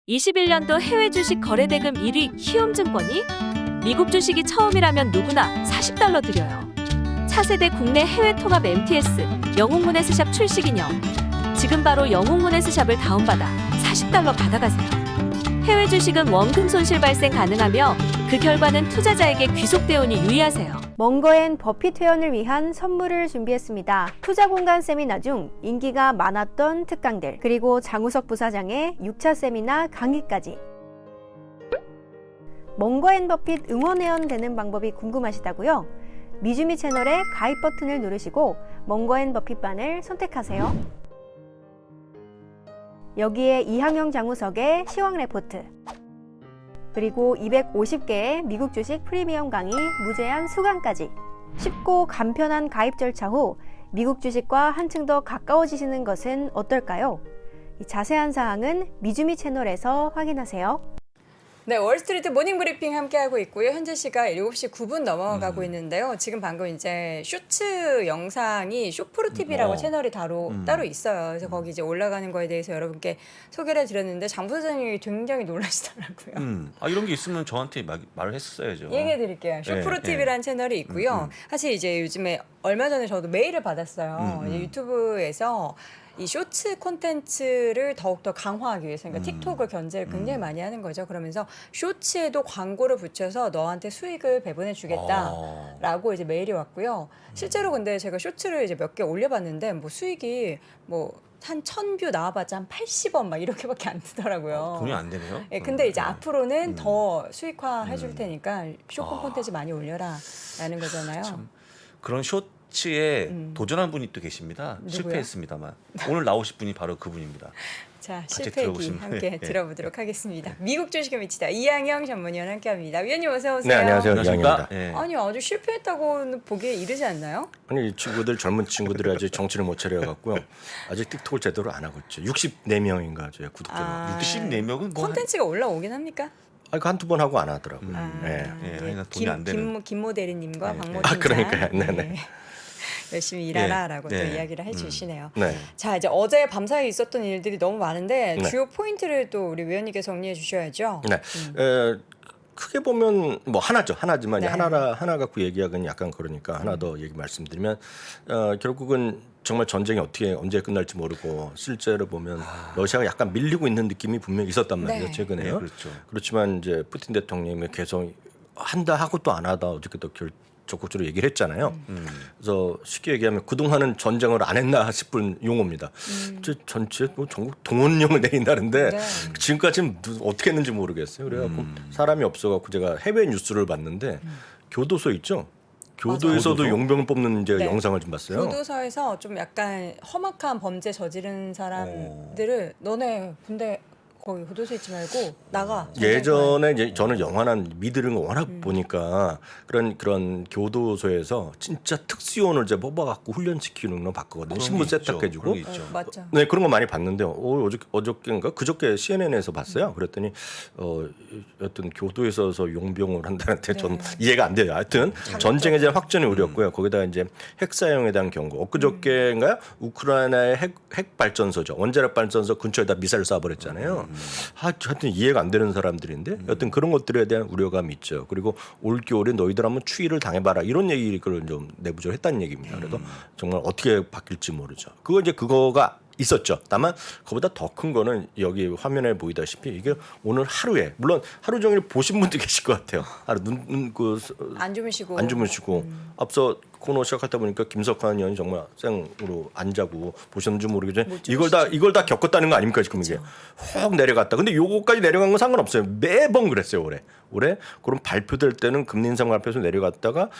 21년도 해외 주식 거래대금 1위 키움증권이 미국 주식이 처음이라면 누구나 $40 드려요. 차세대 국내 해외 통합 MTS 영웅문에스샵 출시 기념. 지금 바로 영웅문에스샵을 다운받아 $40 받아가세요. 해외 주식은 원금 손실 발생 가능하며 그 결과는 투자자에게 귀속되오니 유의하세요. 멍거앤 버핏 회원을 위한 선물을 준비했습니다. 투자공간 세미나 중 인기가 많았던 특강들, 그리고 장우석 부사장의 6차 세미나 강의까지. 멍거앤 버핏 응원회원 되는 방법이 궁금하시다고요? 미주미 채널의 가입 버튼을 누르시고 멍거앤 버핏반을 선택하세요. 여기에 이항영 장우석의 시황 레포트, 그리고 250개의 미국 주식 프리미엄 강의 무제한 수강까지. 쉽고 간편한 가입 절차 후 미국 주식과 한층 더 가까워지시는 것은 어떨까요? 자세한 사항은 미주미 채널에서 확인하세요. 네, 월스트리트 모닝 브리핑 함께하고 있고요. 현재 시각 7시 9분 넘어가고 있는데요. 지금 방금 이제 쇼츠 영상이 쇼프로 TV라고 채널이 따로 있어요. 그래서 거기 이제 올라가는 거에 대해서 여러분께 소개를 드렸는데 장 부사장님이 굉장히 놀라시더라고요. 이런 게 있으면 저한테 말을 했었어야죠. 얘기해 드릴게요. 쇼프로 TV라는 채널이 있고요. 사실 이제 요즘에 얼마 전에 저도 메일을 받았어요. 이제 유튜브에서 이 쇼츠 콘텐츠를 더욱더 강화하기 위해서, 그러니까 틱톡을 견제를 굉장히 많이 하는 거죠. 그러면서 쇼츠에도 광고를 붙여서 너한테 수익을 배분해 주겠다라고 이제 메일이 왔고요. 실제로 근데 제가 쇼츠를 이제 몇 개 올려봤는데 뭐 수익이 뭐 한 1000뷰 나와봤자 한 80원 막 이렇게밖에 안 뜨더라고요. 돈이 안 되네요. 예, 근데 이제 앞으로는 더 수익화 해줄 테니까 쇼콘 콘텐츠 많이 올려라라는 거잖아요. 참, 그런 쇼츠에 도전한 분이 또 계십니다. 누구요? 실패했습니다만 오늘 나오실 분이 바로 그분입니다. 자, 같이 실패기 들어보시면 함께 네. 들어보도록 하겠습니다. 미국 주식에 미치다 이항영 전문위원 함께합니다. 위원님 어서 오세요. 네, 안녕하세요. 안녕하십니까? 이항영입니다. 예. 아니 아주 실패했다고는 보기에 이르지 않나요? 아니 이 친구들 젊은 친구들이 아직 정치를 못 차려갖고요. 아직 틱톡을 제대로 안 하고 있죠. 64명인가 저희 구독자가. 아, 64명은 뭐 콘텐츠가 올라오긴 합니까? 아, 그 한두 번 하고 안 하더라고요. 네. 예, 하여간 돈이 안 되는. 김모 대리님과 네, 박모 네. 팀장 그러니까요. 네네. 열심히 일하라라고 네, 또 네. 이야기를 해주시네요. 네. 자, 이제 어제 밤사이 있었던 일들이 너무 많은데 네. 주요 포인트를 또 우리 위원님께서 정리해 주셔야죠. 네. 크게 보면 뭐 하나지만 네. 하나 갖고 얘기하기는 약간 그러니까 하나 더 얘기 말씀드리면 결국은 정말 전쟁이 언제 끝날지 모르고 실제로 보면 러시아가 약간 밀리고 있는 느낌이 분명히 있었단 말이에요. 네. 최근에요. 네, 그렇죠. 그렇지만 이제 푸틴 대통령이 계속 한다 하고 또 안 하다 어저께 또 적극적으로 얘기를 했잖아요. 그래서 쉽게 얘기하면 그동안은 전쟁을 안 했나 싶은 용어입니다. 전체 뭐 전국 동원령을 내린다는데 네. 지금까지는 어떻게 했는지 모르겠어요. 그래갖고 사람이 없어갖고 제가 해외 뉴스를 봤는데 교도소 있죠. 교도에서도 교도소? 용병을 뽑는 이제 네. 영상을 좀 봤어요. 교도소에서 좀 약간 험악한 범죄 저지른 사람들을 너네 군대 거기 교도소에 있지 말고 나가. 예전에 이제 저는 영화나 미드를 워낙 보니까 그런 교도소에서 진짜 특수요원을 이제 뽑아갖고 훈련시키는 거 봤거든요. 신분 세탁해주고. 그런 게 있죠. 맞죠. 네, 그런 거 많이 봤는데 어저께인가 그저께 CNN에서 봤어요. 그랬더니 여튼 교도에서 용병을 한다는데 전 이해가 안 돼요. 하여튼 전쟁에 대한 확전이 우려였고요. 거기다 이제 핵 사용에 대한 경고. 엊그저께인가요? 우크라이나의 핵 발전소죠. 원자력 발전소 근처에다 미사일 쏴버렸잖아요. 하여튼 이해가 안 되는 사람들인데 여튼 그런 것들에 대한 우려감이 있죠. 그리고 올 겨울에 너희들 한번 추위를 당해봐라 이런 얘기를 좀 내부적으로 했다는 얘기입니다. 그래도 정말 어떻게 바뀔지 모르죠. 그거가 있었죠. 다만 그보다 더 큰 거는 여기 화면에 보이다시피 이게 오늘 하루에 물론 하루 종일 보신 분도 계실 것 같아요. 하루 안 주무시고. 안 주무시고 앞서 코너 시작하다 보니까 김석환 의원이 정말 생으로 안 자고 보셨는지 모르겠지만 이걸 다 겪었다는 거 아닙니까 지금 이게 확 내려갔다. 근데 요거까지 내려간 건 상관없어요. 매번 그랬어요 올해 그런 발표될 때는 금리 인상 발표에서 내려갔다가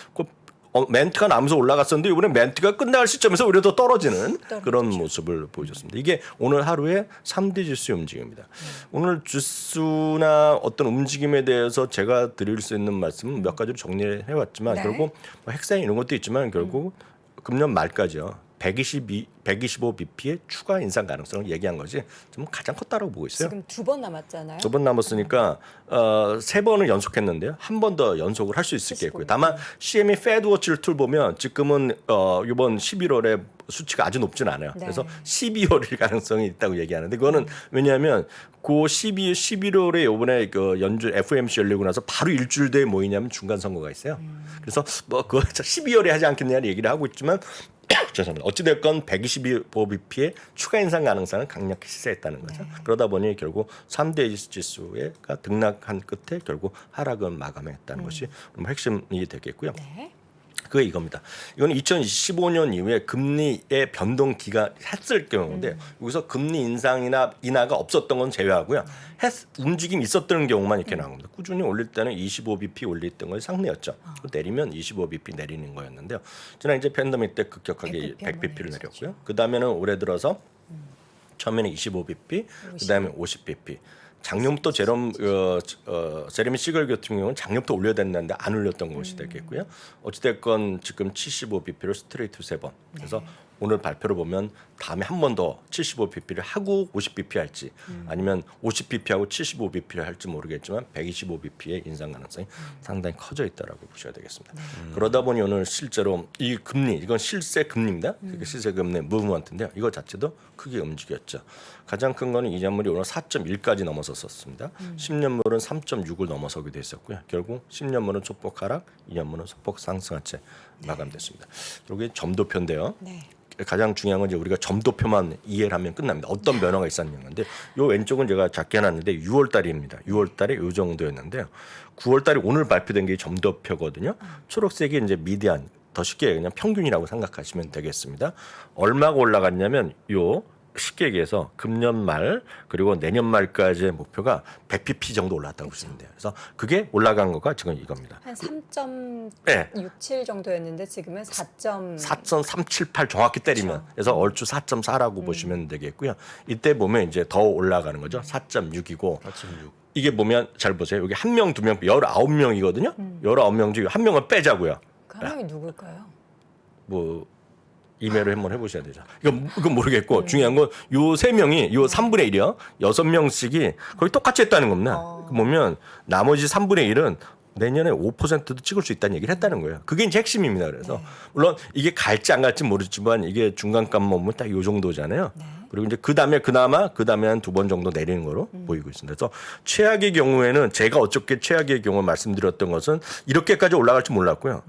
멘트가 나면서 올라갔었는데 이번에 멘트가 끝날 시점에서 오히려 더 떨어지는 그런 모습을 보여줬습니다. 이게 오늘 하루의 3대 지수의 움직임입니다. 오늘 지수나 어떤 움직임에 대해서 제가 드릴 수 있는 말씀은 몇 가지로 정리를 해왔지만 네. 결국 핵사인 이런 것도 있지만 결국 금년 말까지요. 125bp의 추가 인상 가능성을 얘기한 것이 좀 가장 컸다라고 보고 있어요. 지금 2번 남았잖아요. 2번 남았으니까 3번을 연속했는데요. 한 번 더 연속을 할 수 있겠고요. 다만 CME 페드워치를 툴 보면 지금은 이번 11월에 수치가 아주 높지는 않아요. 네. 그래서 12월일 가능성이 있다고 얘기하는데 그거는 왜냐하면 그 11월에 이번에 그 연주 FOMC 열리고 나서 바로 일주일 뒤에 뭐이냐면 중간 선거가 있어요. 그래서 뭐 그거 12월에 하지 않겠냐는 얘기를 하고 있지만 죄송합니다. 어찌됐건 125bp의 추가 인상 가능성은 강력히 시사했다는 거죠. 네. 그러다 보니 결국 3대 지수가 등락한 끝에 결국 하락을 마감했다는 것이 핵심이 되겠고요. 네. 그게 이겁니다. 이거는 2015년 이후에 금리의 변동 기가 했을 경우인데 여기서 금리 인하가 없었던 건 제외하고요. 움직임이 있었던 경우만 이렇게 나온 겁니다. 꾸준히 올릴 때는 25bp 올렸던 건 상례였죠. 내리면 25bp 내리는 거였는데요. 지난 이제 팬데믹 때 급격하게 100bp를 내렸고요. 그 다음에는 올해 들어서 처음에는 25bp, 그 다음에 50bp. 작년부터 제레미 시걸 같은 경우는 작년부터 올려야 된다는데 안 올렸던 것이 되겠고요. 어찌됐건 지금 75bp를 스트레이트 3번. 그래서 오늘 발표를 보면 다음에 한 번 더 75bp를 하고 50bp 할지 아니면 50bp하고 75bp를 할지 모르겠지만 125bp의 인상 가능성이 상당히 커져 있다라고 보셔야 되겠습니다. 그러다 보니 오늘 실제로 이 금리 이건 실세 금리입니다. 실세 금리 무브먼트인데요. 이거 자체도 크게 움직였죠. 가장 큰 거는 이자물이 오늘 4.1까지 넘어섰었습니다. 10년물은 3.6을 넘어서기도 했었고요. 결국 10년물은 소폭 하락, 2년물은 소폭 상승한 채 마감됐습니다. 여기 점도표인데요. 네. 가장 중요한 건 이제 우리가 점도표만 이해를 하면 끝납니다. 어떤 변화가 있었냐는데 요 왼쪽은 제가 작게 해놨는데 6월 달입니다. 6월 달에 요 정도였는데요. 9월 달에 오늘 발표된 게 점도표거든요. 초록색이 이제 미디안 더 쉽게 그냥 평균이라고 생각하시면 되겠습니다. 얼마가 올라갔냐면 요 쉽게 얘기해서 금년 말 그리고 내년 말까지의 목표가 100bp 정도 올랐다고 보시면 돼요. 그래서 그게 올라간 거가 지금 이겁니다. 한 3.67 네. 정도였는데 지금은 4.378 정확히 때리면 그렇죠. 그래서 얼추 4.4라고 보시면 되겠고요. 이때 보면 이제 더 올라가는 거죠. 4.6이고 4.6. 이게 보면 잘 보세요. 여기 한 명, 두 명, 19명이거든요. 19명 중에 한 명을 빼자고요. 그 한 명이 누굴까요? 뭐 이메일을 한번 해보셔야 되죠. 이건 모르겠고 중요한 건 요 세 명이 요 3분의 1이요. 6명씩이 거의 똑같이 했다는 겁니다. 보면 나머지 3분의 1은 내년에 5%도 찍을 수 있다는 얘기를 했다는 거예요. 그게 이제 핵심입니다. 그래서 물론 이게 갈지 안 갈지 모르지만 이게 중간값 보면 딱 요 정도잖아요. 그리고 이제 그다음에 한 두 번 정도 내리는 거로 보이고 있습니다. 그래서 최악의 경우에는 제가 어저께 최악의 경우 말씀드렸던 것은 이렇게까지 올라갈 줄 몰랐고요.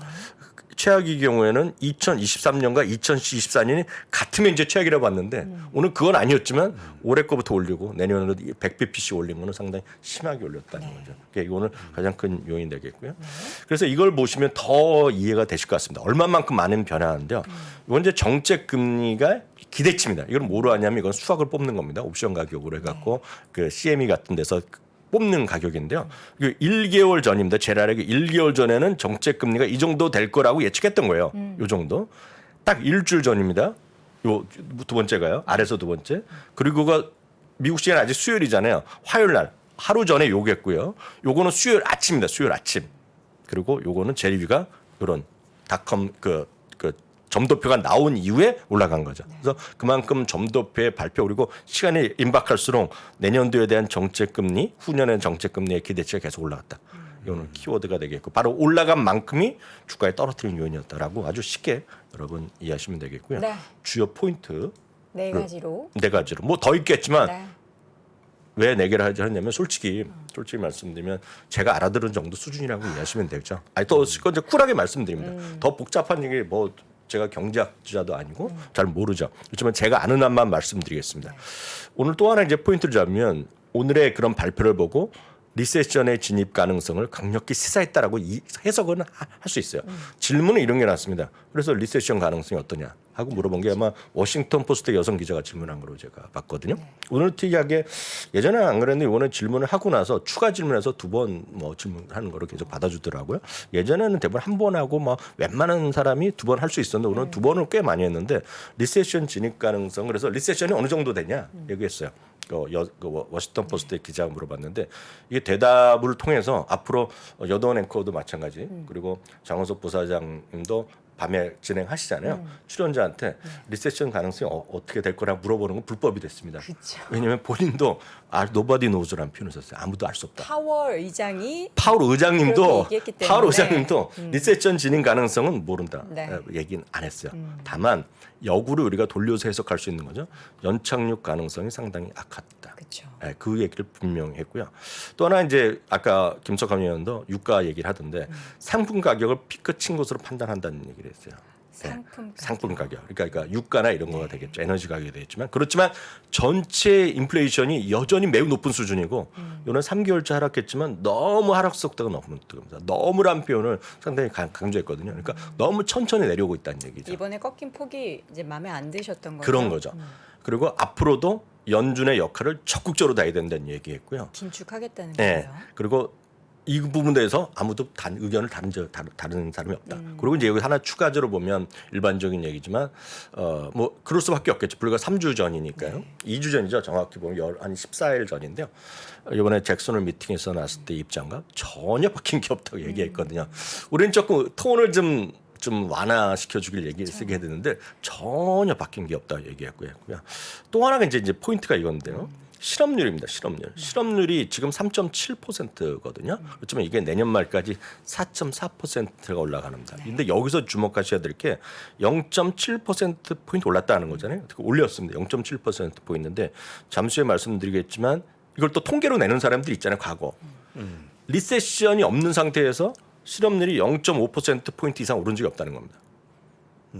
최악의 경우에는 2023년과 2024년이 같으면 이제 최악이라고 봤는데 오늘 그건 아니었지만 올해 거부터 올리고 내년에도 100bp씩 올린 거는 상당히 심하게 올렸다는 거죠. 그게 오늘 가장 큰 요인 되겠고요. 그래서 이걸 보시면 더 이해가 되실 것 같습니다. 얼마만큼 많은 변화인데요. 이건 이제 정책 금리가 기대치입니다. 이건 뭐로 하냐면 이건 수학을 뽑는 겁니다. 옵션 가격으로 해갖고 그 CME 같은 데서 뽑는 가격인데요. 1개월 전입니다. 제랄에게 1개월 전에는 정책 금리가 이 정도 될 거라고 예측했던 거예요. 요 정도. 딱 일주일 전입니다. 요 두 번째가요. 아래서 두 번째. 그리고 그 미국 시간 아직 수요일이잖아요. 화요일 날 하루 전에 요겠고요. 요거는 수요일 아침입니다. 수요일 아침. 그리고 요거는 제일 위가 요런 닷컴 그 점도표가 나온 이후에 올라간 거죠. 그래서 그만큼 점도표의 발표 그리고 시간이 임박할수록 내년도에 대한 정책금리, 후년의 정책금리의 기대치가 계속 올라갔다. 이거는 키워드가 되겠고 바로 올라간 만큼이 주가에 떨어뜨리는 요인이었다라고 아주 쉽게 여러분 이해하시면 되겠고요. 네. 주요 포인트 네 가지로. 네 가지로 뭐 더 있겠지만 네. 왜 4개를 하냐면 솔직히 말씀드리면 제가 알아들은 정도 수준이라고 이해하시면 되죠. 아니 또 이건 이제 쿨하게 말씀드립니다. 더 복잡한 얘기 뭐 제가 경제학자도 아니고 잘 모르죠. 그렇지만 제가 아는 한만 말씀드리겠습니다. 오늘 또 하나 이제 포인트를 잡으면 오늘의 그런 발표를 보고 리세션의 진입 가능성을 강력히 시사했다라고 해석은 할 수 있어요. 질문은 이런 게 나왔습니다. 그래서 리세션 가능성이 어떠냐 하고 물어본 게 아마 워싱턴 포스트 여성 기자가 질문한 걸로 제가 봤거든요. 오늘 특이하게 예전에는 안 그랬는데 이번에 질문을 하고 나서 추가 질문해서 2번 뭐 질문하는 거를 계속 받아주더라고요. 예전에는 대부분 한 번 하고 뭐 웬만한 사람이 2번 할 수 있었는데 오늘 2번을 꽤 많이 했는데 리세션 진입 가능성 그래서 리세션이 어느 정도 되냐 얘기했어요. 워싱턴 포스트의 기자가 물어봤는데 이게 대답을 통해서 앞으로 여도원 앵커도 마찬가지 그리고 장원석 부사장님도 밤에 진행하시잖아요. 출연자한테 리세션 가능성이 어떻게 될 거라고 물어보는 건 불법이 됐습니다. 그쵸. 왜냐하면 본인도 nobody knows라는 표현을 썼어요. 아무도 알 수 없다. 파월 의장이 파월 그렇게 의장님도 얘기했기 때문에. 파월 의장님도 리세션 진행 가능성은 모른다. 네. 얘기는 안 했어요. 다만 역으로 우리가 돌려서 해석할 수 있는 거죠. 연착륙 가능성이 상당히 악하다. 그렇죠. 네, 그 얘기를 분명히 했고요. 또 하나 이제 아까 김석환 의원도 유가 얘기를 하던데 상품 가격을 피크 친 것으로 판단한다는 얘기를 했어요. 네, 상품 가격. 그러니까 유가나 이런 거가 되겠죠. 에너지 가격이 되겠지만 그렇지만 전체 인플레이션이 여전히 매우 높은 수준이고 이거는 3개월째 하락했지만 너무 하락 속도가 너무 뜨겁니다. 너무란 표현을 상당히 강조했거든요. 그러니까 너무 천천히 내려오고 있다는 얘기죠. 이번에 꺾인 폭이 이제 마음에 안 드셨던 거죠. 그런 거죠. 그리고 앞으로도 연준의 역할을 적극적으로 다해야 된다는 얘기했고요. 긴축하겠다는 네. 거예요. 그리고 이 부분에 대해서 아무도 의견을 다른 사람이 없다. 그리고 이제 여기 하나 추가적으로 보면 일반적인 얘기지만 뭐 그럴 수밖에 없겠죠. 불과 3주 전이니까요. 2주 전이죠. 정확히 보면 한 14일 전인데요. 이번에 잭슨홀 미팅에서 나왔을 때 입장과 전혀 바뀐 게 없다고 얘기했거든요. 우리는 조금 톤을 좀 완화시켜 주길 쓰게 되는데 전혀 바뀐 게 없다고 얘기했고요. 또 하나가 이제 포인트가 이건데요. 실업률입니다. 실업률이 지금 3.7%거든요. 그렇지만 이게 내년 말까지 4.4%가 올라갑니다. 근데 여기서 주목하셔야 될 게 0.7% 포인트 올랐다는 거잖아요. 올렸습니다. 0.7% 포인트인데 잠시 후에 말씀드리겠지만 이걸 또 통계로 내는 사람들이 있잖아요. 과거 리세션이 없는 상태에서 실업률이 0.5% 포인트 이상 오른 적이 없다는 겁니다.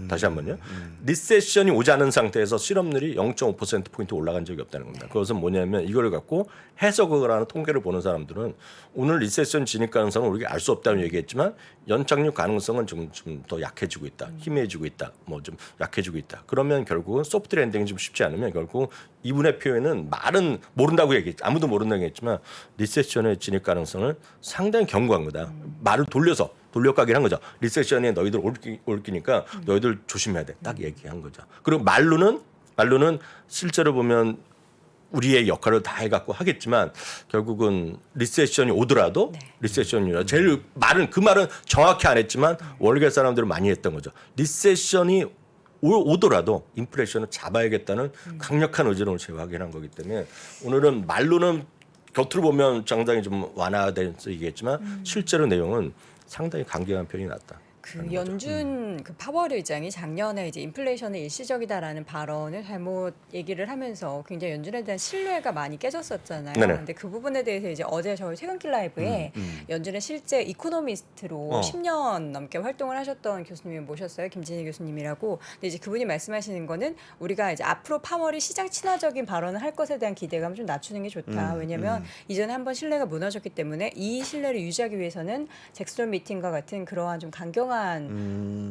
다시 한번요. 리세션이 오지 않은 상태에서 실업률이 0.5% 포인트 올라간 적이 없다는 겁니다. 그것은 뭐냐면 이걸 갖고 해석을 하는 통계를 보는 사람들은 오늘 리세션 진입 가능성은 우리가 알 수 없다고 얘기했지만 연착륙 가능성은 좀 더 약해지고 있다, 희미해지고 있다, 뭐 좀 약해지고 있다. 그러면 결국은 소프트 랜딩이 좀 쉽지 않으면 결국 이분의 표현은 말은 모른다고 얘기했지, 아무도 모른다고 얘기했지만 리세션의 진입 가능성을 상당히 견고한 거다. 말을 돌려가긴 한 거죠. 리세션에 너희들 올기니까 너희들 조심해야 돼. 딱 얘기한 거죠. 그리고 말로는 실제로 보면 우리의 역할을 다 해갖고 하겠지만 결국은 리세션이 오더라도 리세션이라 제일 그 말은 정확히 안 했지만 월계 사람들은 많이 했던 거죠. 리세션이 오더라도 인플레이션을 잡아야겠다는 강력한 의지를 제시하긴 거기 때문에 오늘은 말로는 겉으로 보면 상당히 좀 완화돼서 얘기했지만 실제로 내용은 상당히 강경한 편이 났다. 그 연준 그 파월 의장이 작년에 이제 인플레이션은 일시적이다라는 발언을 잘못 얘기를 하면서 굉장히 연준에 대한 신뢰가 많이 깨졌었잖아요. 네네. 근데 그 부분에 대해서 이제 어제 저희 퇴근길 라이브에 연준의 실제 이코노미스트로 10년 넘게 활동을 하셨던 교수님을 모셨어요. 김진희 교수님이라고. 근데 이제 그분이 말씀하시는 거는 우리가 이제 앞으로 파월이 시장 친화적인 발언을 할 것에 대한 기대감을 좀 낮추는 게 좋다. 왜냐하면 이전에 한번 신뢰가 무너졌기 때문에 이 신뢰를 유지하기 위해서는 잭슨 미팅과 같은 그러한 좀 강경한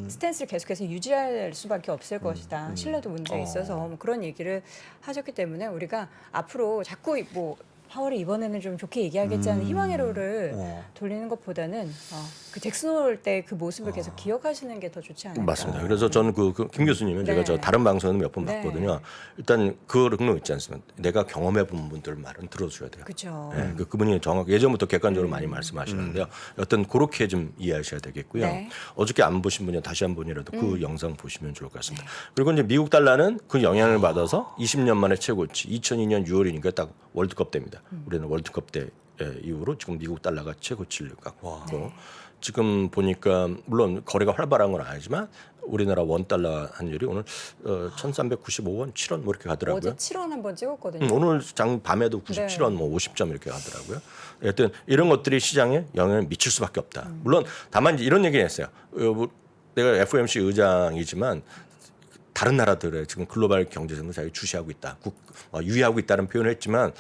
스탠스를 계속해서 유지할 수밖에 없을 것이다. 신뢰도 문제가 있어서 뭐 그런 얘기를 하셨기 때문에 우리가 앞으로 자꾸 뭐 파월이 이번에는 좀 좋게 얘기하겠지 하는 희망회로를 돌리는 것보다는 그 잭슨홀 때 그 모습을 계속 기억하시는 게 더 좋지 않을까. 맞습니다. 그래서 저는 김 교수님은 제가 저 다른 방송에서 몇 번 봤거든요. 일단 그런 거 있지 않습니까? 내가 경험해본 분들 말은 들어줘야 돼요. 그렇죠. 네, 그분이 정확히 예전부터 객관적으로 많이 말씀하시는데요. 어떤 그렇게 좀 이해하셔야 되겠고요. 네. 어저께 안 보신 분이 다시 한 번이라도 그 영상 보시면 좋을 것 같습니다. 그리고 이제 미국 달러는 그 영향을 받아서 20년 만에 최고치 2002년 6월이니까 딱 월드컵 때입니다. 우리는 월드컵 때 이후로 지금 미국 달러가 최고치를 갖고 있고 지금 보니까 물론 거래가 활발한 건 아니지만 우리나라 원 달러 환율이 오늘 1,395원, 7원 뭐 이렇게 가더라고요. 어제 7원 한번 찍었거든요. 오늘 밤에도 97원, 뭐 50점 이렇게 가더라고요. 여튼 이런 것들이 시장에 영향을 미칠 수밖에 없다. 물론 다만 이제 이런 얘기를 했어요. 내가 FOMC 의장이지만 다른 나라들의 지금 글로벌 경제성을 자기 주시하고 있다, 유의하고 있다는 표현을 했지만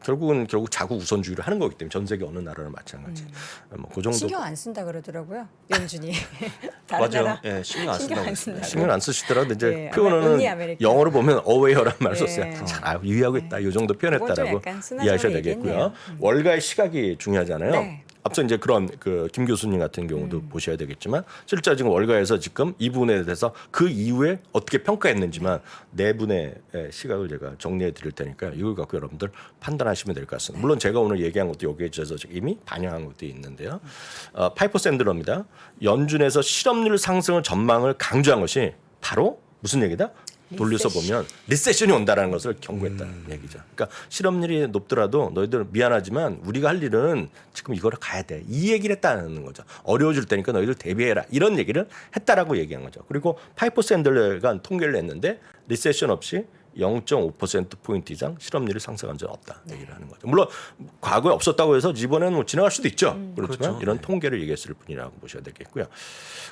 결국 자국 우선주의를 하는 거기 때문에 전 세계 어느 나라나 마찬가지. 뭐 그 정도. 신경 안 쓴다 그러더라고요. 연준이. 다른 맞아요. 나라 예, 신경 안 쓴다고. 신경 안 쓰시더라도 이제 네, 표현은 only American. 영어로 보면 어웨이어라는 말을 네. 썼어요. 잘 유의하고 있다. 이 정도 표현했다라고 그건 좀 약간 순화적으로 이해하셔야 되겠고요. 얘기했네요. 월가의 시각이 중요하잖아요. 네. 앞서 이제 그런 그 김 교수님 같은 경우도 보셔야 되겠지만 실제 지금 월가에서 지금 이 부분에 대해서 그 이후에 어떻게 평가했는지만 네 분의 시각을 제가 정리해 드릴 테니까 이걸 갖고 여러분들 판단하시면 될 것 같습니다. 물론 제가 오늘 얘기한 것도 여기에 있어서 이미 반영한 것도 있는데요. 파이퍼 샌들러입니다. 연준에서 실업률 상승을 전망을 강조한 것이 바로 무슨 얘기다? 돌려서 보면 리세션이 온다라는 것을 경고했다는 얘기죠. 그러니까 실업률이 높더라도 너희들 미안하지만 우리가 할 일은 지금 이거를 가야 돼. 이 얘기를 했다는 거죠. 어려워질 테니까 너희들 대비해라. 이런 얘기를 했다라고 얘기한 거죠. 그리고 파이퍼 샌들러가 통계를 냈는데 리세션 없이 0.5% 이상 실업률이 상승한 적 없다 얘기를 하는 거죠. 물론 과거에 없었다고 해서 이번에는 뭐 지나갈 수도 있죠. 그렇지만 그렇죠. 이런 네. 통계를 얘기했을 뿐이라고 보셔야 되겠고요.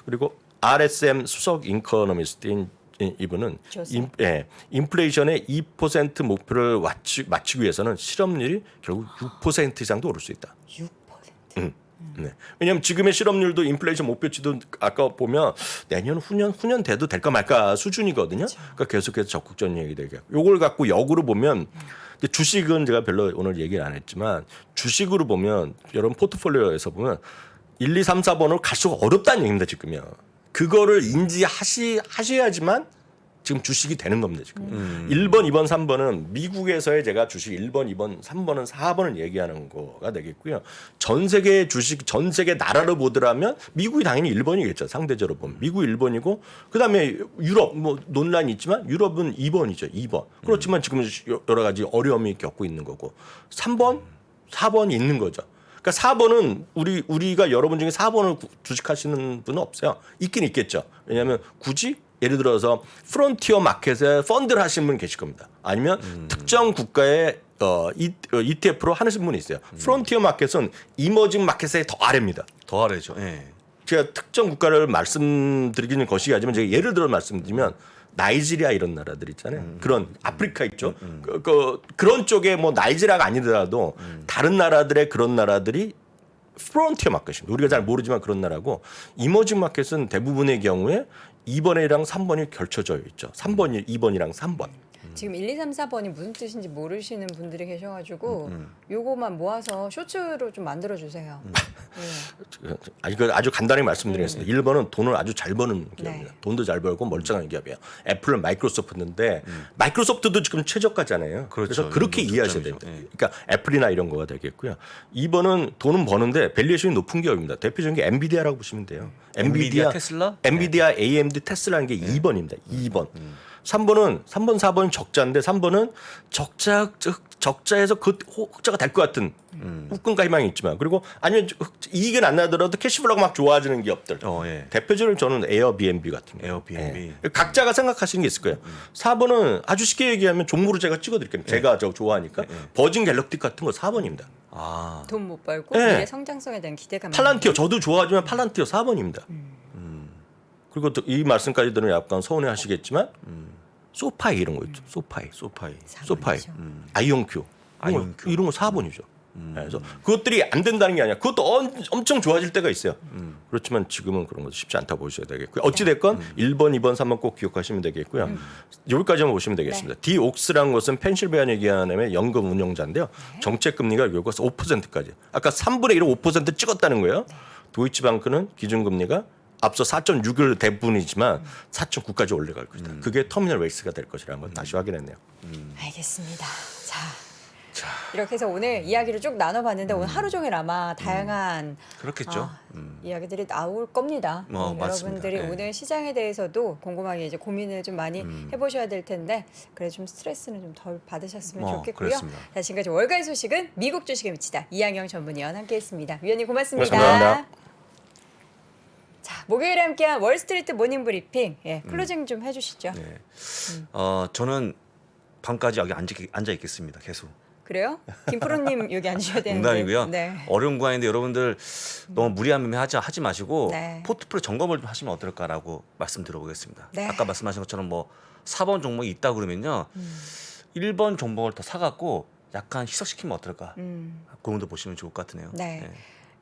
그리고 RSM 수석 인커너미스트인 이분은 인플레이션의 2% 목표를 맞추기 위해서는 실업률이 결국 6% 이상도 오를 수 있다. 6%. 네. 왜냐하면 지금의 실업률도 인플레이션 목표치도 아까 보면 내년 후년 돼도 될까 말까 수준이거든요. 그러니까 계속해서 적극적인 얘기 되게. 요걸 갖고 역으로 보면 주식은 제가 별로 오늘 얘기를 안 했지만 주식으로 보면 여러분 포트폴리오에서 보면 1, 2, 3, 4번으로 갈수록 어렵다는 얘기입니다. 지금요. 그거를 인지하셔야지만 지금 주식이 되는 겁니다. 지금 1번, 2번, 3번은 미국에서의 제가 주식 1번, 2번, 3번은 4번을 얘기하는 거가 되겠고요. 전 세계 주식, 전 세계 나라로 보더라면 미국이 당연히 1번이겠죠. 상대적으로 보면 미국 1번이고 그다음에 유럽 뭐 논란이 있지만 유럽은 2번이죠. 2번. 그렇지만 지금 여러 가지 어려움이 겪고 있는 거고 3번, 4번이 있는 거죠. 그러니까 4번은 우리가 여러분 중에 4번을 주식하시는 분은 없어요. 있긴 있겠죠. 왜냐하면 굳이 예를 들어서 프론티어 마켓에 펀드를 하시는 분 계실 겁니다. 아니면 특정 국가의 ETF로 하시는 분이 있어요. 프론티어 마켓은 이머징 마켓의 더 아래입니다. 더 아래죠. 예. 제가 특정 국가를 말씀드리기는 것이 아니지만 제가 예를 들어 말씀드리면 나이지리아 이런 나라들 있잖아요. 그런 아프리카 있죠. 그런 쪽에 뭐 나이지리아가 아니더라도 다른 나라들의 그런 나라들이 프론티어 마켓입니다. 우리가 잘 모르지만 그런 나라고 이머징 마켓은 대부분의 경우에 2번이랑 3번이 결쳐져 있죠. 3번이 2번이랑 3번. 지금 1, 2, 3, 4번이 무슨 뜻인지 모르시는 분들이 계셔가지고 요거만 모아서 쇼츠로 좀 만들어 주세요. 아주 간단히 말씀드리겠습니다. 1번은 돈을 아주 잘 버는 기업입니다. 네. 돈도 잘 벌고 멀쩡한 기업이에요. 애플은 마이크로소프트인데 마이크로소프트도 지금 최저가잖아요. 그렇죠. 그래서 그렇게 이건 이해하셔야 독점이죠. 됩니다. 그러니까 애플이나 이런 거가 되겠고요. 2번은 돈은 버는데 밸류에이션이 높은 기업입니다. 대표적인 게 엔비디아라고 보시면 돼요. 엔비디아, 테슬라? 엔비디아, AMD, 테슬라는 게 2번입니다. 2번. 3번, 4번은 적자인데 3번은 적자에서 그 흑자가 될 것 같은 웃금과 희망이 있지만 그리고 아니면 이익은 안 나더라도 캐시플로우가 막 좋아지는 기업들. 예. 대표적으로 저는 에어비앤비 같은 거. 에어비앤비. 각자가 생각하시는 게 있을 거예요. 4번은 아주 쉽게 얘기하면 종목으로 제가 찍어드릴게요. 제가 저 좋아하니까 버진 갤럭틱 같은 거 4번입니다. 아. 돈 못 벌고 네. 미래 성장성에 대한 기대감. 팔란티어 저도 좋아하지만 팔란티어 4번입니다. 그리고 또 이 말씀까지 들으면 약간 서운해하시겠지만 소파이 이런 거 있죠. 소파이. 아이온큐 이런 거 4번이죠. 그래서 그것들이 안 된다는 게 아니라 그것도 엄청 좋아질 때가 있어요. 그렇지만 지금은 그런 것도 쉽지 않다 보셔야 되겠고요. 어찌됐건 1번, 2번, 3번 꼭 기억하시면 되겠고요. 여기까지만 보시면 되겠습니다. 디옥스라는 것은 펜실베니아 기관의 연금 운용자인데요. 정책금리가 결국 5%까지. 아까 3분의 1을 5% 찍었다는 거예요. 도이치방크는 기준금리가 앞서 4.6을 대부분이지만 4.9까지 올라갈 것이다. 그게 터미널 웨이스가 될 것이라는 걸 다시 확인했네요. 알겠습니다. 자, 이렇게 해서 오늘 이야기를 쭉 나눠봤는데 오늘 하루 종일 아마 다양한 그렇겠죠. 이야기들이 나올 겁니다. 맞습니다. 여러분들이 네. 오늘 시장에 대해서도 곰곰하게 이제 고민을 좀 많이 해보셔야 될 텐데 그래 좀 스트레스는 좀 덜 받으셨으면 좋겠고요. 그렇습니다. 자, 지금까지 월가의 소식은 미국 주식에 미치다 이양영 전문위원 함께했습니다. 위원님 고맙습니다. 고맙습니다. 자, 목요일에 함께한 월스트리트 모닝 브리핑 클로징 좀 해주시죠. 네. 저는 밤까지 여기 앉아 있겠습니다. 계속. 그래요? 김프로님 여기 앉으셔야 되는데. 농담이고요. 네. 어려운 구간인데 여러분들 너무 무리한 매매 하지 마시고 네. 포트폴리오 점검을 좀 하시면 어떨까라고 말씀드려보겠습니다. 네. 아까 말씀하신 것처럼 뭐 4번 종목이 있다 그러면요. 1번 종목을 더 사갖고 약간 희석시키면 어떨까. 그런 도 보시면 좋을 것 같으네요. 네.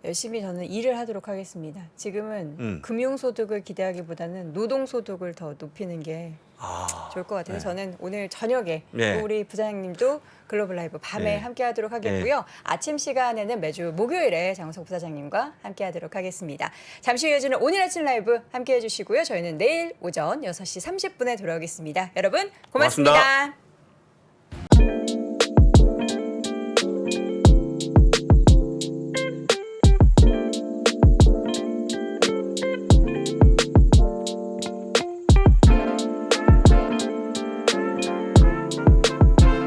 열심히 저는 일을 하도록 하겠습니다. 지금은 금융소득을 기대하기보다는 노동소득을 더 높이는 게 좋을 것 같아서 네. 저는 오늘 저녁에 네. 또 우리 부사장님도 글로벌 라이브 밤에 네. 함께하도록 하겠고요. 아침 시간에는 매주 목요일에 장우석 부사장님과 함께하도록 하겠습니다. 잠시 이어지는 오늘 아침 라이브 함께해 주시고요. 저희는 내일 오전 6시 30분에 돌아오겠습니다. 여러분 고맙습니다. 고맙습니다.